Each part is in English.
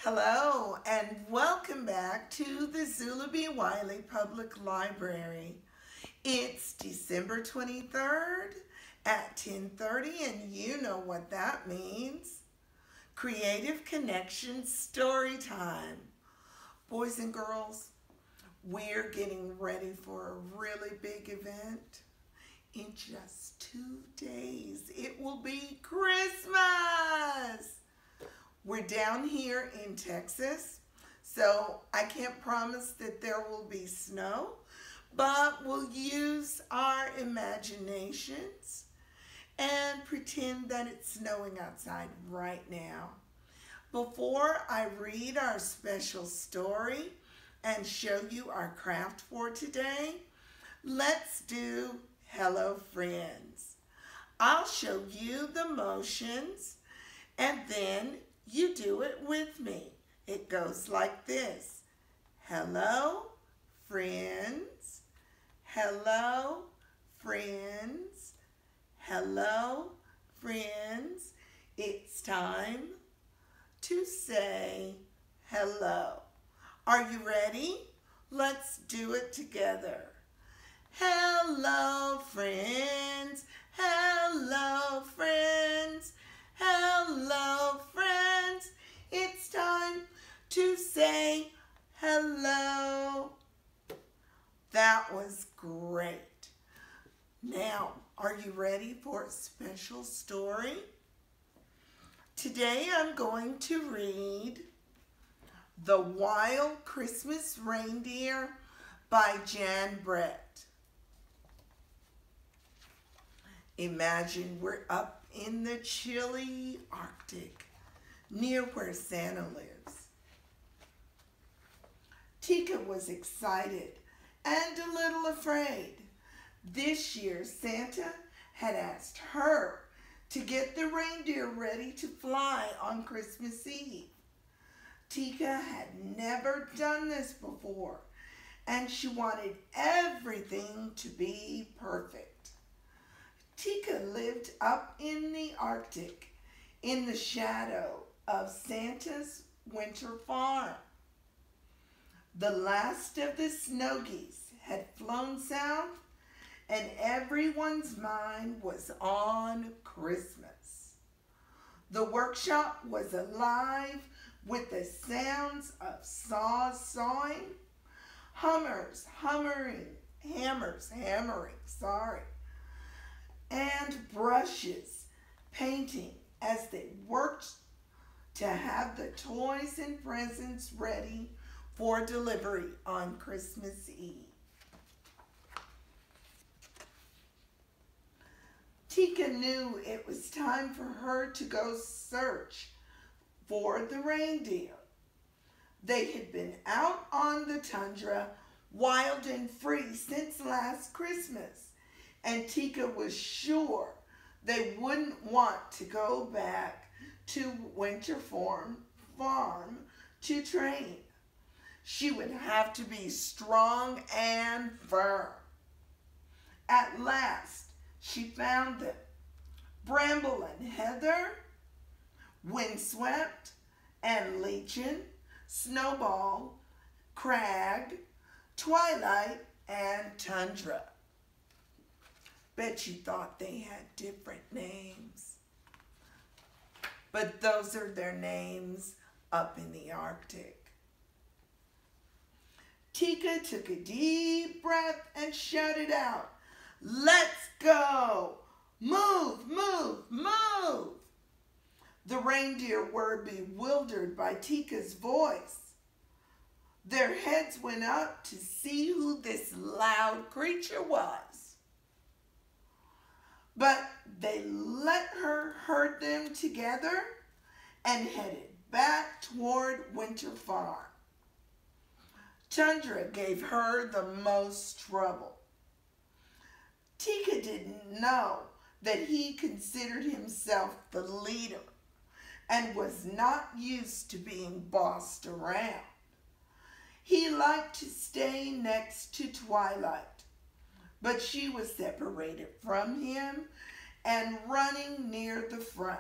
Hello and welcome back to the Zula B. Wiley Public Library. It's December 23rd at 10:30 and you know what that means. Creative Connection Story Time. Boys and girls, we're getting ready for a really big event. In just 2 days, it will be Christmas. We're down here in Texas, so I can't promise that there will be snow, but we'll use our imaginations and pretend that it's snowing outside right now. Before I read our special story and show you our craft for today, let's do Hello Friends. I'll show you the motions and then you do it with me. It goes like this. Hello, friends. Hello, friends. Hello, friends. It's time to say hello. Are you ready? Let's do it together. Hello, friends. Hello, friends. Hello, friends. It's time to say hello. That was great. Now, are you ready for a special story? Today I'm going to read The Wild Christmas Reindeer by Jan Brett. Imagine we're up in the chilly Arctic, near where Santa lives. Tika was excited and a little afraid. This year, Santa had asked her to get the reindeer ready to fly on Christmas Eve. Tika had never done this before, and she wanted everything to be perfect. Tika lived up in the Arctic in the shadow of Santa's winter farm. The last of the snow geese had flown south and everyone's mind was on Christmas. The workshop was alive with the sounds of saws sawing, hammers hammering, and brushes painting as they worked to have the toys and presents ready for delivery on Christmas Eve. Tika knew it was time for her to go search for the reindeer. They had been out on the tundra, wild and free since last Christmas. And Tika was sure they wouldn't want to go back to Winter Farm to train. She would have to be strong and firm. At last, she found them. Bramble and Heather, Windswept and Lichen, Snowball, Crag, Twilight, and Tundra. Bet you thought they had different names. But those are their names up in the Arctic. Tika took a deep breath and shouted out, "Let's go! Move, move, move!" The reindeer were bewildered by Tika's voice. Their heads went up to see who this loud creature was. But they let her herd them together and headed back toward Winter Farm. Tundra gave her the most trouble. Tika didn't know that he considered himself the leader and was not used to being bossed around. He liked to stay next to Twilight, but she was separated from him and running near the front.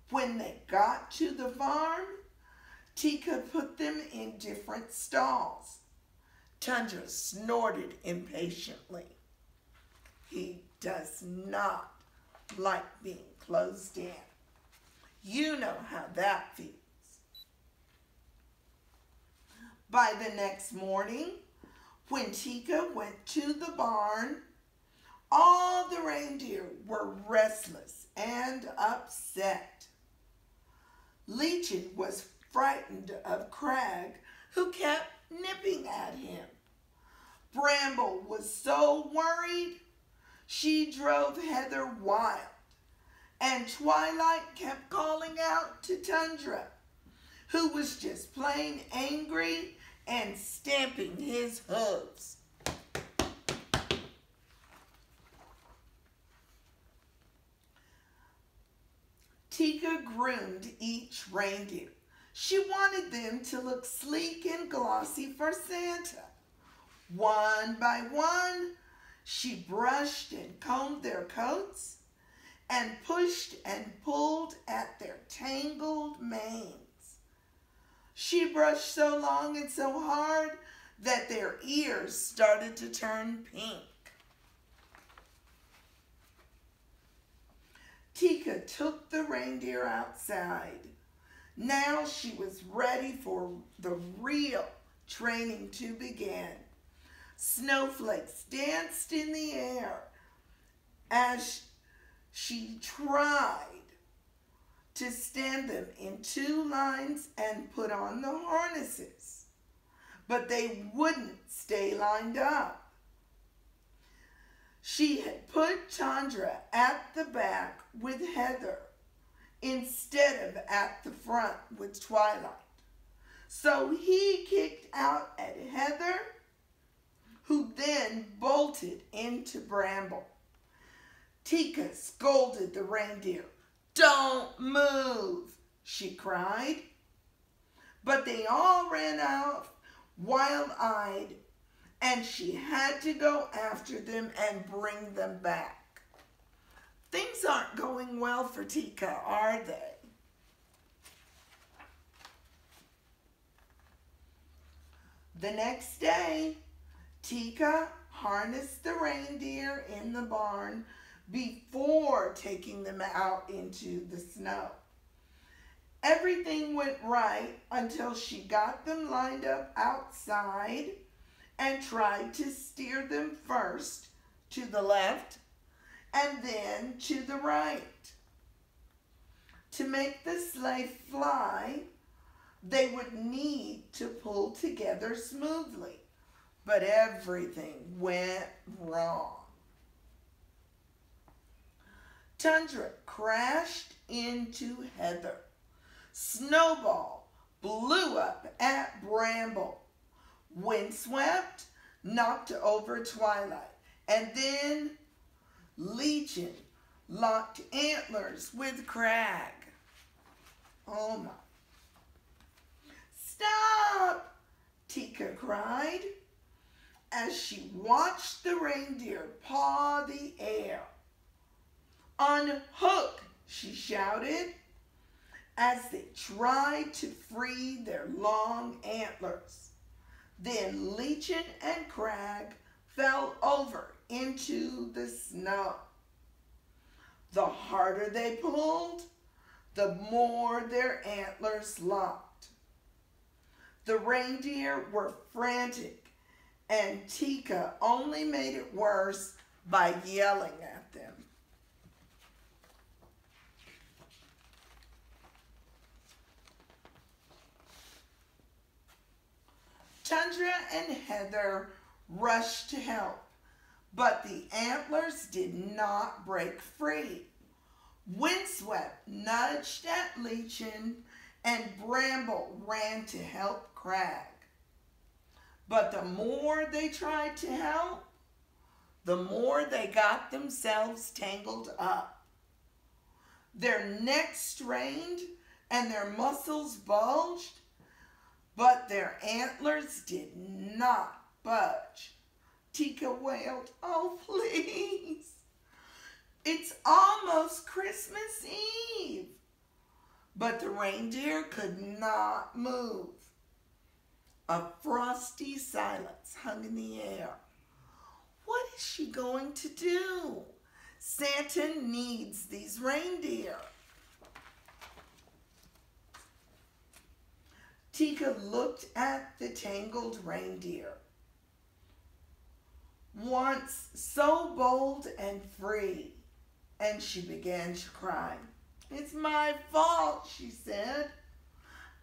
When they got to the farm, Tika put them in different stalls. Tundra snorted impatiently. He does not like being closed in. You know how that feels. By the next morning, when Tika went to the barn, all the reindeer were restless and upset. Legion was frightened of Crag, who kept nipping at him. Bramble was so worried, she drove Heather wild, and Twilight kept calling out to Tundra, who was just plain angry and stamping his hooves. Tika groomed each reindeer. She wanted them to look sleek and glossy for Santa. One by one, she brushed and combed their coats and pushed and pulled at their tangled manes. She brushed so long and so hard that their ears started to turn pink. Tika took the reindeer outside. Now she was ready for the real training to begin. Snowflakes danced in the air as she tried to stand them in two lines and put on the harnesses, but they wouldn't stay lined up. She had put Tundra at the back with Heather instead of at the front with Twilight. So he kicked out at Heather, who then bolted into Bramble. Tika scolded the reindeer. "Don't move," she cried. But they all ran off wild-eyed, and she had to go after them and bring them back. Things aren't going well for Tika, are they? The next day, Tika harnessed the reindeer in the barn before taking them out into the snow. Everything went right until she got them lined up outside and tried to steer them first to the left and then to the right. To make the sleigh fly, they would need to pull together smoothly, but everything went wrong. Tundra crashed into Heather. Snowball blew up at Bramble. Windswept knocked over Twilight. And then Legion locked antlers with Crag. Oh my. "Stop!" Tika cried as she watched the reindeer paw the air. "Unhook!" she shouted as they tried to free their long antlers. Then Legion and Crag fell over into the snow. The harder they pulled, the more their antlers locked. The reindeer were frantic, and Tika only made it worse by yelling at them. Tundra and Heather rushed to help, but the antlers did not break free. Windswept nudged at Legion, and Bramble ran to help Crag. But the more they tried to help, the more they got themselves tangled up. Their necks strained and their muscles bulged, but their antlers did not budge. Tika wailed, "Oh, please. It's almost Christmas Eve." but the reindeer could not move. A frosty silence hung in the air. What is she going to do? Santa needs these reindeer. Tika looked at the tangled reindeer. Once so bold and free, and she began to cry. It's my fault, she said.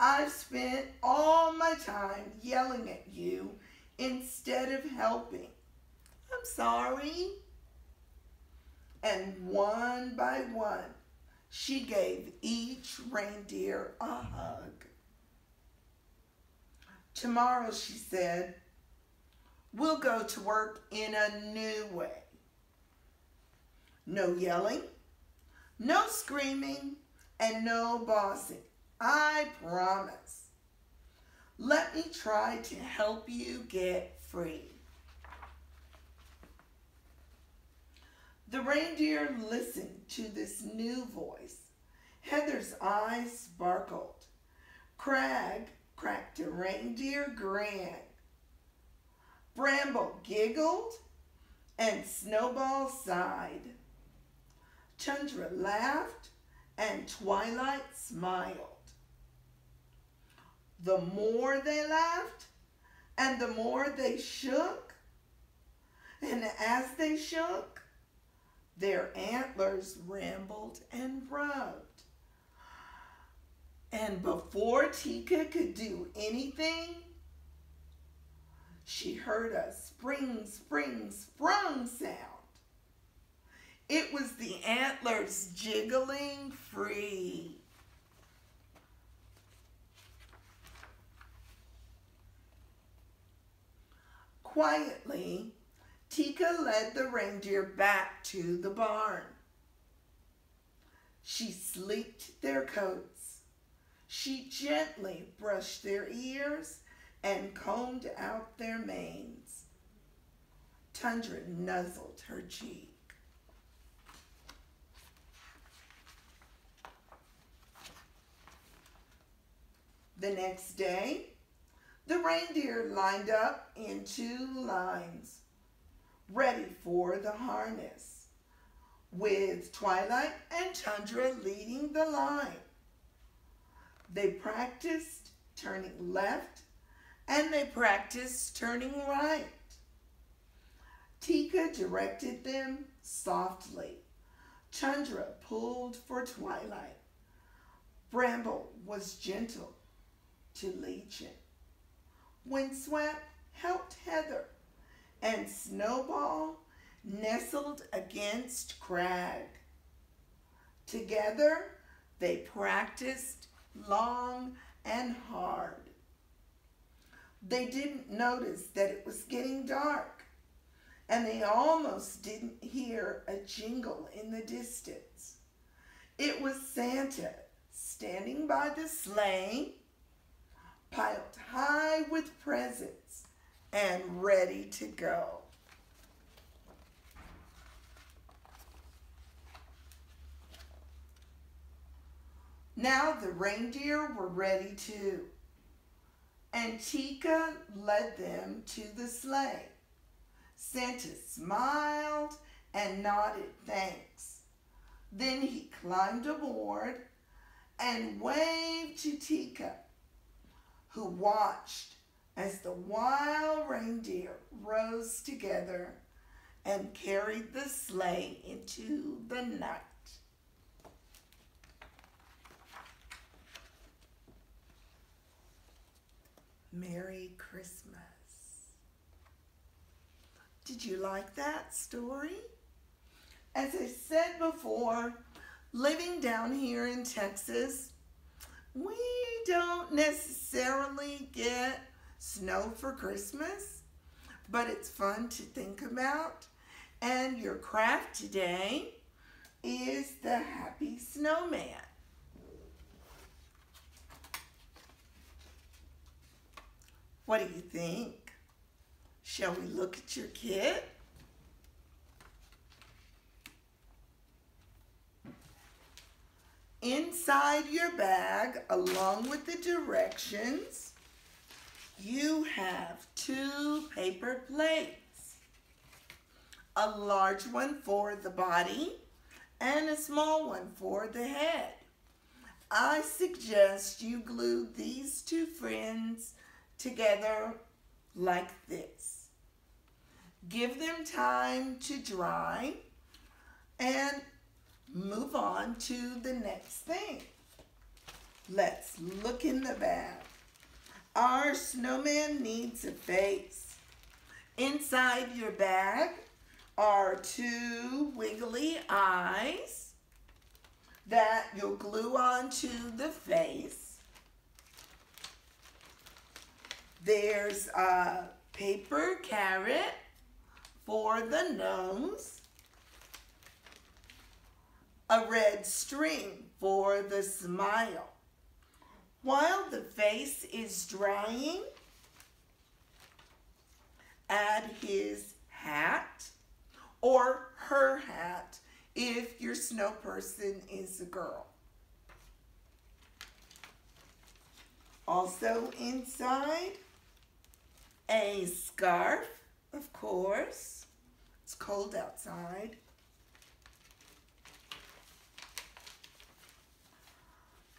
I've spent all my time yelling at you instead of helping. I'm sorry. And one by one, she gave each reindeer a hug. Tomorrow, she said, we'll go to work in a new way. No yelling, no screaming, and no bossing. I promise. Let me try to help you get free. The reindeer listened to this new voice. Heather's eyes sparkled. Crag cracked a reindeer grin. Bramble giggled and Snowball sighed. Tundra laughed and Twilight smiled. The more they laughed and the more they shook, and as they shook, their antlers rambled and rubbed. And before Tika could do anything, she heard a spring, spring, sprung sound. It was the antlers jiggling free. Quietly, Tika led the reindeer back to the barn. She sleeked their coats. She gently brushed their ears and combed out their manes. Tundra nuzzled her cheek. The next day, the reindeer lined up in 2 lines, ready for the harness, with Twilight and Tundra leading the line. They practiced turning left and they practiced turning right. Tika directed them softly. Tundra pulled for Twilight. Bramble was gentle to Legion. Windswept helped Heather, and Snowball nestled against Crag. Together, they practiced long and hard. They didn't notice that it was getting dark, and they almost didn't hear a jingle in the distance. It was Santa standing by the sleigh, piled high with presents and ready to go. Now the reindeer were ready too, and Tika led them to the sleigh. Santa smiled and nodded thanks. Then he climbed aboard and waved to Tika, who watched as the wild reindeer rose together and carried the sleigh into the night. Merry Christmas. Did you like that story? As I said before, living down here in Texas, we don't necessarily get snow for Christmas, but it's fun to think about. And your craft today is the Happy Snowman. What do you think? Shall we look at your kit? Inside Inside your bag, along with the directions, you have 2 paper plates. A large one for the body and a small one for the head. I suggest you glue these 2 friends together like this. Give them time to dry and move on to the next thing. Let's look in the bag. Our snowman needs a face. Inside your bag are 2 wiggly eyes that you'll glue onto the face. There's a paper carrot for the nose. A red string for the smile. While the face is drying, add his hat or her hat if your snow person is a girl. Also inside, a scarf, of course. It's cold outside.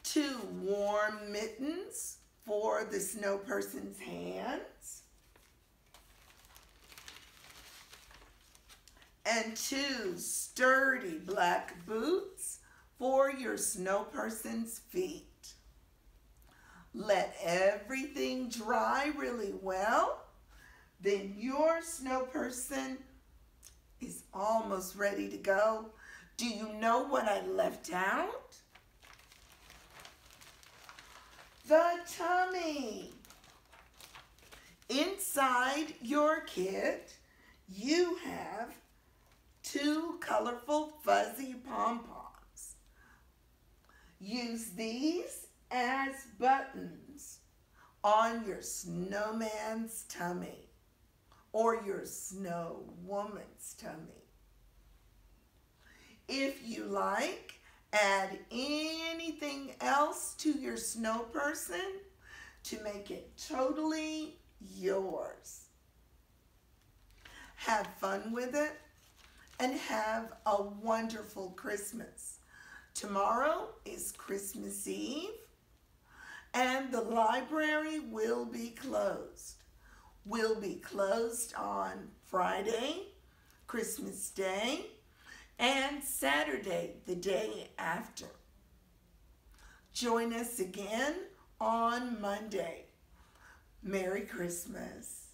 Two warm mittens for the snow person's hands. And 2 sturdy black boots for your snow person's feet. Let everything dry really well. Then your snow person is almost ready to go. Do you know what I left out? The tummy. Inside your kit, you have 2 colorful fuzzy pom-poms. Use these as buttons on your snowman's tummy or your snow woman's tummy. If you like, add anything else to your snow person to make it totally yours. Have fun with it and have a wonderful Christmas. Tomorrow is Christmas Eve and the library will be closed. We'll be closed on Friday, Christmas Day, and Saturday, the day after. Join us again on Monday. Merry Christmas.